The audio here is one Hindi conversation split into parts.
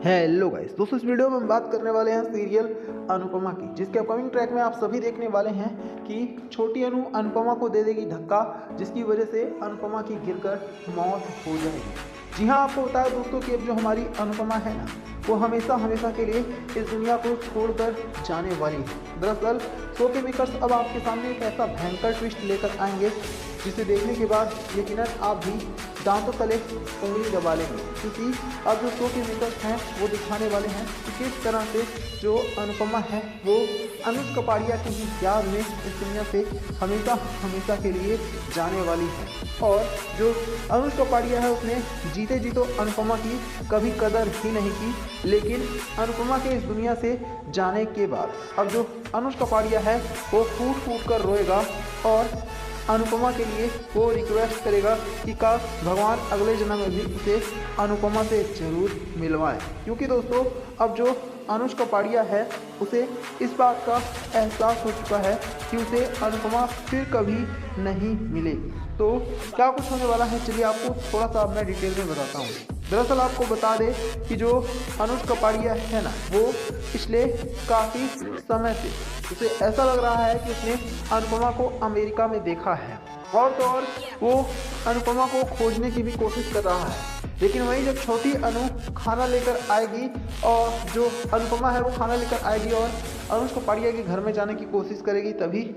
हेलो गाइस दोस्तों, इस वीडियो में हम बात करने वाले हैं सीरियल अनुपमा की, जिसके अपकमिंग ट्रैक में आप सभी देखने वाले हैं कि छोटी अनु अनुपमा को दे देगी धक्का, जिसकी वजह से अनुपमा की गिरकर मौत हो जाएगी। जी हाँ, आपको बताया दोस्तों कि अब जो हमारी अनुपमा है ना, वो हमेशा हमेशा के लिए इस दुनिया को छोड़कर जाने वाली है। दरअसल शो के मेकर्स अब आपके सामने एक ऐसा भयंकर ट्विस्ट लेकर आएंगे जिसे देखने के बाद यकीनन आप भी दांतों तले उंगली दबा लेंगे, क्योंकि अब जो शो के मेकर्स हैं वो दिखाने वाले हैं कि किस तरह से जो अनुपमा है वो अनुज कपाड़िया की ही याद में इस दुनिया से हमेशा हमेशा के लिए जाने वाली है। और जो अनुज कपाड़िया है उसने जीते जी तो अनुपमा की कभी कदर ही नहीं की, लेकिन अनुपमा के इस दुनिया से जाने के बाद अब जो अनुज कपाड़िया है वो फूट फूट कर रोएगा और अनुपमा के लिए वो रिक्वेस्ट करेगा कि काश भगवान अगले जन्म में भी उसे अनुपमा से जरूर मिलवाए, क्योंकि दोस्तों अब जो अनुज कपाड़िया है उसे इस बात का एहसास हो चुका है कि उसे अनुपमा फिर कभी नहीं मिलेगी। तो क्या कुछ होने वाला है, चलिए आपको थोड़ा सा मैं डिटेल में बताता हूँ। दरअसल आपको बता दें कि जो अनुज कपाड़िया है ना, वो पिछले काफ़ी समय से उसे ऐसा लग रहा है कि उसने अनुपमा को अमेरिका में देखा है, और तो और वो अनुपमा को खोजने की भी कोशिश कर रहा है। लेकिन वहीं जब छोटी अनु खाना लेकर आएगी और जो अनुपमा है वो खाना लेकर आएगी और अनुज कपाड़िया के घर में जाने की कोशिश करेगी, तभी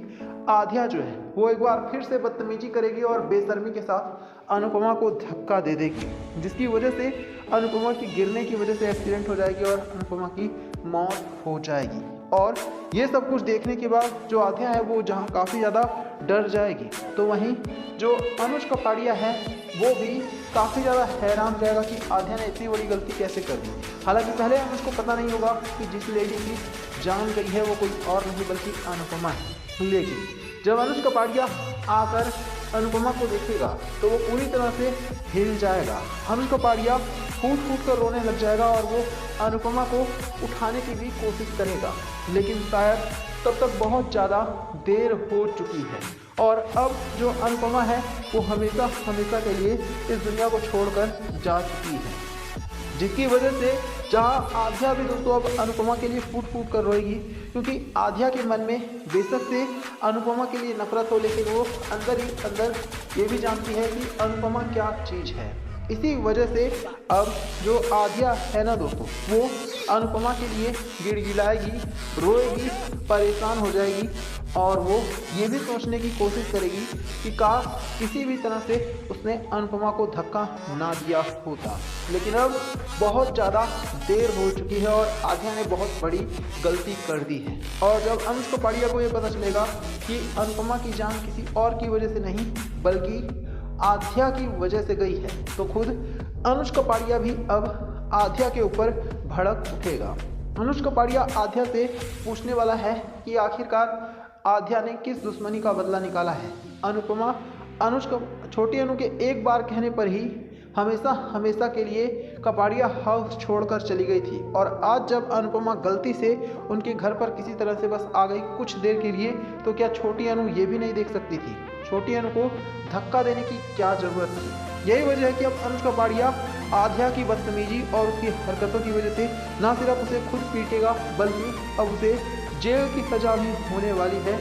आध्या जो है वो एक बार फिर से बदतमीजी करेगी और बेशर्मी के साथ अनुपमा को धक्का दे देगी, जिसकी वजह से अनुपमा की गिरने की वजह से एक्सीडेंट हो जाएगी और अनुपमा की मौत हो जाएगी। और ये सब कुछ देखने के बाद जो आध्या है वो जहाँ काफ़ी ज़्यादा डर जाएगी, तो वहीं जो अनुज कपाड़िया है वो भी काफ़ी ज़्यादा हैरान हो जाएगा कि आध्या ने इतनी बड़ी गलती कैसे कर दी। हालांकि पहले अनुज को पता नहीं होगा कि जिस लेडी की जान गई है वो कोई और नहीं बल्कि अनुपमा है। लेकिन जब अनुज कपाड़िया आकर अनुपमा को देखेगा तो वो पूरी तरह से हिल जाएगा। अनुज कपाड़िया फूट फूट कर रोने लग जाएगा और वो अनुपमा को उठाने की भी कोशिश करेगा, लेकिन शायद तब तक बहुत ज़्यादा देर हो चुकी है और अब जो अनुपमा है वो हमेशा हमेशा के लिए इस दुनिया को छोड़कर जा चुकी है, जिसकी वजह से जहाँ आध्या भी दोस्तों अब अनुपमा के लिए फूट फूट कर रोएगी, क्योंकि आध्या के मन में बेशक से अनुपमा के लिए नफरत हो, लेकिन वो अंदर ही अंदर ये भी जानती है कि अनुपमा क्या चीज़ है। इसी वजह से अब जो आध्या है ना दोस्तों, वो अनुपमा के लिए गिड़गिड़ाएगी, रोएगी, परेशान हो जाएगी और वो ये भी सोचने की कोशिश करेगी कि काश किसी भी तरह से उसने अनुपमा को धक्का ना दिया होता। लेकिन अब बहुत ज़्यादा देर हो चुकी है और आध्या ने बहुत बड़ी गलती कर दी है। और जब अनुज कपाड़िया को ये पता चलेगा कि अनुपमा की जान किसी और की वजह से नहीं बल्कि आध्या की वजह से गई है, तो खुद अनुज कपाड़िया भी अब आध्या के ऊपर भड़क उठेगा। अनुज कपाड़िया आध्या से पूछने वाला है कि आखिरकार आध्या ने किस दुश्मनी का बदला निकाला है। अनुपमा छोटी अनु के एक बार कहने पर ही हमेशा हमेशा के लिए कपाड़िया हाउस छोड़कर चली गई थी, और आज जब अनुपमा गलती से उनके घर पर किसी तरह से बस आ गई कुछ देर के लिए, तो क्या छोटी अनु ये भी नहीं देख सकती थी? छोटी अनु को धक्का देने की क्या ज़रूरत थी? यही वजह है कि अब अनुज कपाड़िया आध्या की बदतमीजी और उसकी हरकतों की वजह से ना सिर्फ उसे खुद पीटेगा बल्कि अब उसे जेल की सजा भी होने वाली है।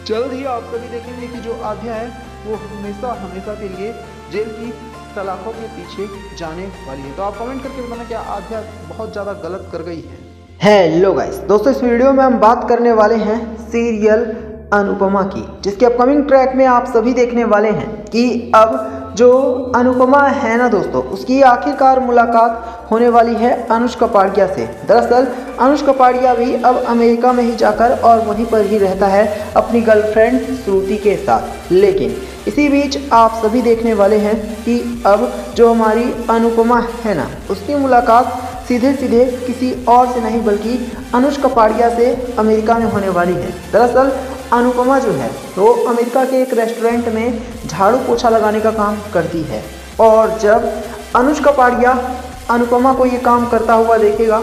जल्द ही आप सभी देखेंगे कि जो आध्या है वो हमेशा हमेशा के लिए जेल की सलाखों के पीछे जाने वाली है। तो आप कमेंट करके बताना क्या आध्या बहुत ज़्यादा गलत कर गई है। हेलो गाइस दोस्तों, इस वीडियो में हम बात करने वाले हैं सीरियल अनुपमा की, जिसके अपकमिंग ट्रैक में आप सभी देखने वाले हैं कि अब जो अनुपमा है ना दोस्तों, उसकी आखिरकार मुलाकात होने वाली है अनुज कपाड़िया से। दरअसल अनुज कपाड़िया भी अब अमेरिका में ही जाकर और वहीं पर ही रहता है अपनी गर्लफ्रेंड श्रुति के साथ। लेकिन इसी बीच आप सभी देखने वाले हैं कि अब जो हमारी अनुपमा है ना, उसकी मुलाकात सीधे सीधे किसी और से नहीं बल्कि अनुज कपाड़िया से अमेरिका में होने वाली है। दरअसल अनुपमा जो है वो अमेरिका के एक रेस्टोरेंट में झाड़ू पोछा लगाने का काम करती है, और जब अनुज कपाड़िया अनुपमा को ये काम करता हुआ देखेगा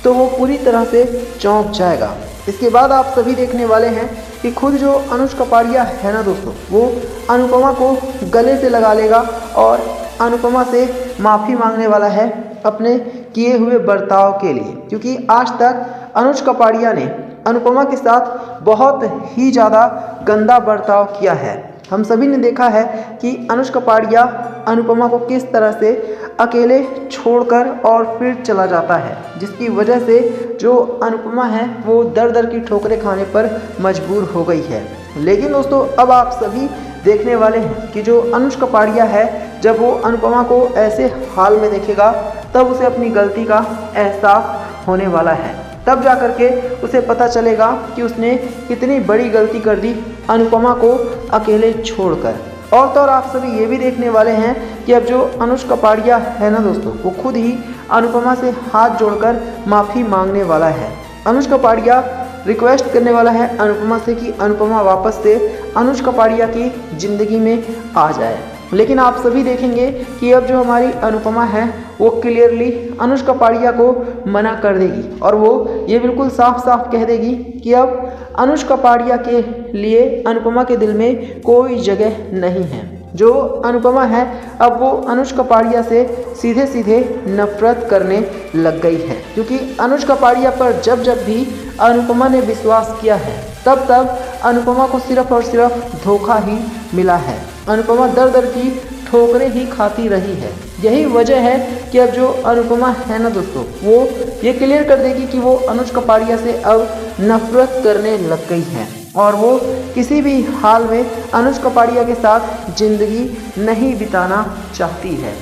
तो वो पूरी तरह से चौंक जाएगा। इसके बाद आप सभी देखने वाले हैं कि खुद जो अनुज कपाड़िया है ना दोस्तों, वो अनुपमा को गले से लगा लेगा और अनुपमा से माफ़ी मांगने वाला है अपने किए हुए बर्ताव के लिए, क्योंकि आज तक अनुज कपाड़िया ने अनुपमा के साथ बहुत ही ज़्यादा गंदा बर्ताव किया है। हम सभी ने देखा है कि अनुज कपाड़िया अनुपमा को किस तरह से अकेले छोड़कर और फिर चला जाता है, जिसकी वजह से जो अनुपमा है वो दर दर की ठोकरें खाने पर मजबूर हो गई है। लेकिन दोस्तों अब आप सभी देखने वाले हैं कि जो अनुज कपाड़िया है जब वो अनुपमा को ऐसे हाल में देखेगा तब उसे अपनी गलती का एहसास होने वाला है। तब जा कर के उसे पता चलेगा कि उसने कितनी बड़ी गलती कर दी अनुपमा को अकेले छोड़कर। और तो और आप सभी ये भी देखने वाले हैं कि अब जो अनुज कपाड़िया है ना दोस्तों, वो खुद ही अनुपमा से हाथ जोड़कर माफ़ी मांगने वाला है। अनुज कपाड़िया रिक्वेस्ट करने वाला है अनुपमा से कि अनुपमा वापस से अनुज कपाड़िया की ज़िंदगी में आ जाए। लेकिन आप सभी देखेंगे कि अब जो हमारी अनुपमा है वो क्लियरली अनुज कपाड़िया को मना कर देगी और वो ये बिल्कुल साफ साफ कह देगी कि अब अनुज कपाड़िया के लिए अनुपमा के दिल में कोई जगह नहीं है। जो अनुपमा है अब वो अनुज कपाड़िया से सीधे सीधे नफरत करने लग गई है, क्योंकि अनुज कपाड़िया पर जब जब भी अनुपमा ने विश्वास किया है तब तब अनुपमा को सिर्फ और सिर्फ धोखा ही मिला है। अनुपमा दर दर की ठोकरें ही खाती रही है। यही वजह है कि अब जो अनुपमा है ना दोस्तों, वो ये क्लियर कर देगी कि वो अनुज कपाड़िया से अब नफरत करने लग गई है और वो किसी भी हाल में अनुज कपाड़िया के साथ ज़िंदगी नहीं बिताना चाहती है।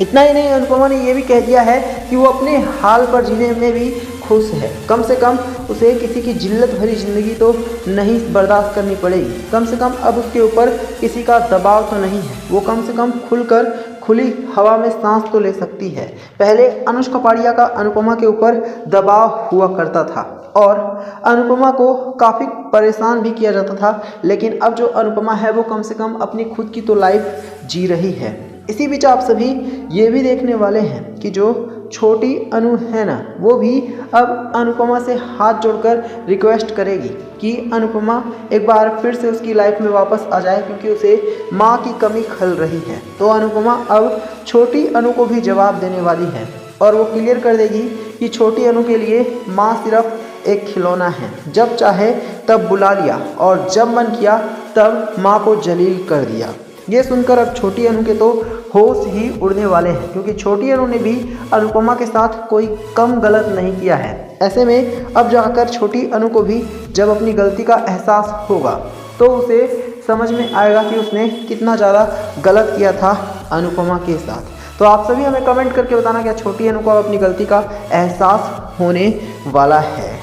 इतना ही नहीं, अनुपमा ने ये भी कह दिया है कि वो अपने हाल पर जीने में भी खुश है। कम से कम उसे किसी की जिल्लत भरी ज़िंदगी तो नहीं बर्दाश्त करनी पड़ेगी। कम से कम अब उसके ऊपर किसी का दबाव तो नहीं है। वो कम से कम खुलकर खुली हवा में सांस तो ले सकती है। पहले अनुज कपाड़िया का अनुपमा के ऊपर दबाव हुआ करता था और अनुपमा को काफ़ी परेशान भी किया जाता था, लेकिन अब जो अनुपमा है वो कम से कम अपनी खुद की तो लाइफ जी रही है। इसी बीच आप सभी ये भी देखने वाले हैं कि जो छोटी अनु है ना, वो भी अब अनुपमा से हाथ जोड़कर रिक्वेस्ट करेगी कि अनुपमा एक बार फिर से उसकी लाइफ में वापस आ जाए, क्योंकि उसे माँ की कमी खल रही है। तो अनुपमा अब छोटी अनु को भी जवाब देने वाली है और वो क्लियर कर देगी कि छोटी अनु के लिए माँ सिर्फ एक खिलौना है। जब चाहे तब बुला लिया और जब मन किया तब माँ को जलील कर दिया। ये सुनकर अब छोटी अनु के तो होश ही उड़ने वाले हैं, क्योंकि छोटी अनु ने भी अनुपमा के साथ कोई कम गलत नहीं किया है। ऐसे में अब जाकर छोटी अनु को भी जब अपनी गलती का एहसास होगा तो उसे समझ में आएगा कि उसने कितना ज़्यादा गलत किया था अनुपमा के साथ। तो आप सभी हमें कमेंट करके बताना क्या छोटी अनु को अपनी गलती का एहसास होने वाला है।